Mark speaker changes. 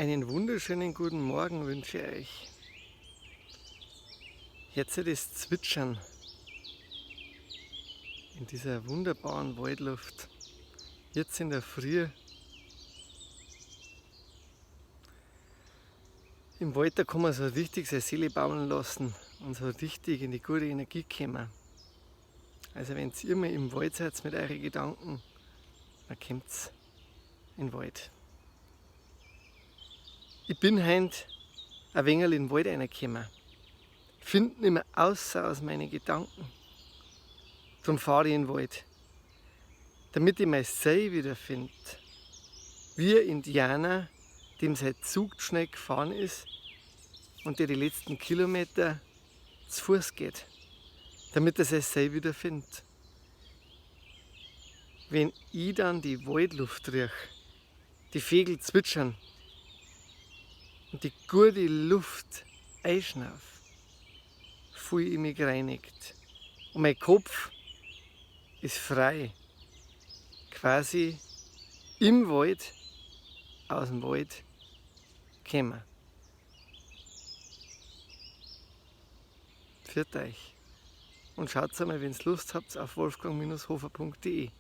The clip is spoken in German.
Speaker 1: Einen wunderschönen guten Morgen wünsche ich euch. Jetzt das Zwitschern in dieser wunderbaren Waldluft. Jetzt in der Früh. Im Wald, da kann man so richtig seine Seele baumeln lassen und so richtig in die gute Energie kommen. Also wenn ihr immer im Wald seid mit euren Gedanken, dann kommt's in den Wald. Ich bin heute ein wenig in den Wald reingekommen. Ich finde nicht mehr aus meinen Gedanken. Darum fahre ich in den Wald. Damit ich mein Sein wiederfinde. Wie ein Indianer, dem sein Zug schnell gefahren ist und der die letzten Kilometer zu Fuß geht. Damit er sein Sein wiederfindet. Wenn ich dann die Waldluft rieche, die Vögel zwitschern und die gute Luft einschnaufe, fühle ich mich gereinigt. Und mein Kopf ist frei. Quasi im Wald, aus dem Wald kommen. Für euch. Und schaut einmal, wenn ihr Lust habt, auf wolfgang-hofer.de.